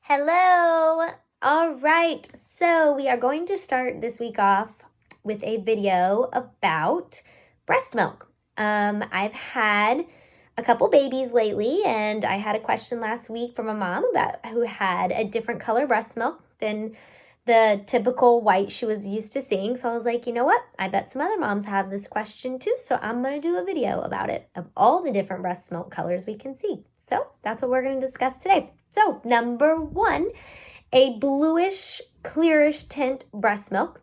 Hello. All right. So we are going to start this week off with a video about breast milk. I've had a couple babies lately, and I had a question last week from a mom about who had a different color breast milk than the typical white she was used to seeing. So I was like, you know what? I bet some other moms have this question too. So I'm going to do a video about it of all the different breast milk colors we can see. So that's what we're going to discuss today. So number one, a bluish, clearish tint breast milk.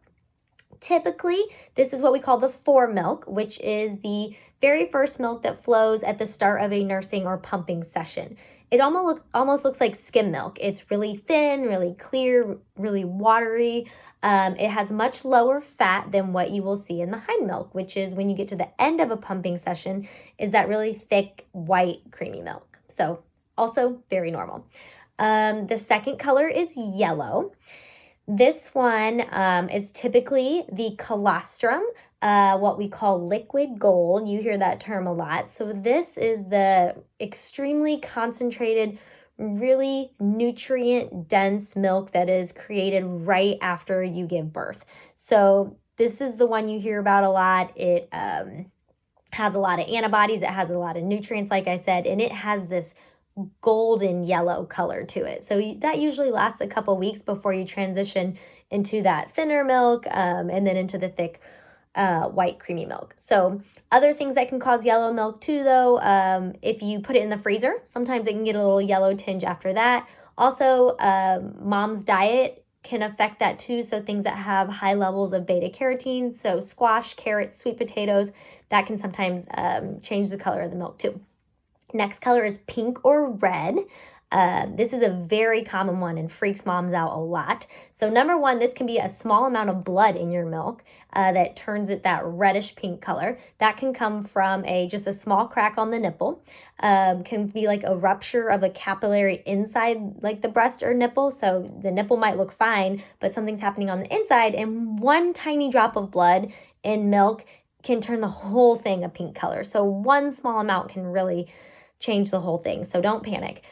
Typically, this is what we call the fore milk, which is the very first milk that flows at the start of a nursing or pumping session. It almost looks like skim milk. It's really thin, really clear, really watery. It has much lower fat than what you will see in the hind milk, which is when you get to the end of a pumping session, is that really thick, white, creamy milk. So also very normal. The second color is yellow. This one is typically the colostrum, what we call liquid gold. You hear that term a lot. So this is the extremely concentrated, really nutrient dense milk that is created right after you give birth. So this is the one you hear about a lot. It has a lot of antibodies. It has a lot of nutrients, like I said, and it has this golden yellow color to it. So that usually lasts a couple weeks before you transition into that thinner milk and then into the thick white creamy milk. So other things that can cause yellow milk too, though, if you put it in the freezer, sometimes it can get a little yellow tinge after that. Also, mom's diet can affect that too. So things that have high levels of beta carotene, so squash, carrots, sweet potatoes, that can sometimes change the color of the milk too. Next color is pink or red. This is a very common one and freaks moms out a lot. So number one, this can be a small amount of blood in your milk that turns it that reddish pink color. That can come from just a small crack on the nipple. Can be like a rupture of a capillary inside like the breast or nipple. So the nipple might look fine, but something's happening on the inside, and one tiny drop of blood in milk can turn the whole thing a pink color. So one small amount can really change the whole thing. So don't panic.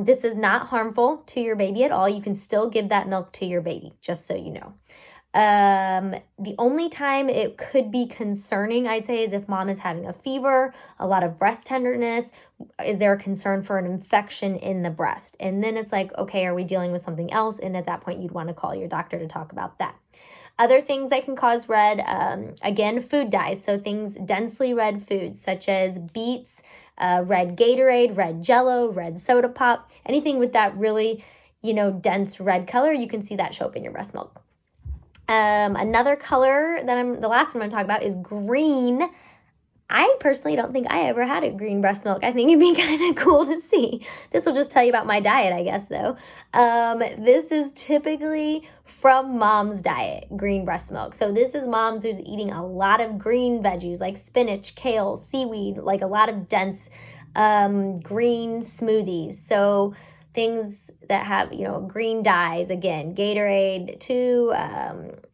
This is not harmful to your baby at all. You can still give that milk to your baby, just so you know. The only time it could be concerning, I'd say, is if mom is having a fever, a lot of breast tenderness. Is there a concern for an infection in the breast? And then it's like, okay, are we dealing with something else? And at that point, you'd want to call your doctor to talk about that. Other things that can cause red, again, food dyes. So things, densely red foods such as beets, red Gatorade, red Jello, red soda pop, anything with that really, dense red color, you can see that show up in your breast milk. Another color that the last one I'm going to talk about is green. I personally don't think I ever had a green breast milk. I think it'd be kind of cool to see. This will just tell you about my diet, I guess, though. This is typically from mom's diet, green breast milk. So this is mom's who's eating a lot of green veggies like spinach, kale, seaweed, like a lot of dense green smoothies. So things that have, green dyes, again, Gatorade too,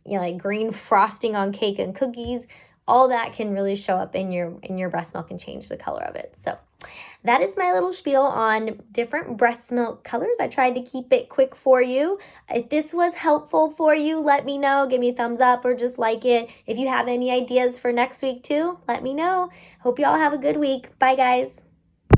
like green frosting on cake and cookies. All that can really show up in your breast milk and change the color of it. So that is my little spiel on different breast milk colors. I tried to keep it quick for you. If this was helpful for you, let me know. Give me a thumbs up or just like it. If you have any ideas for next week too, let me know. Hope you all have a good week. Bye, guys.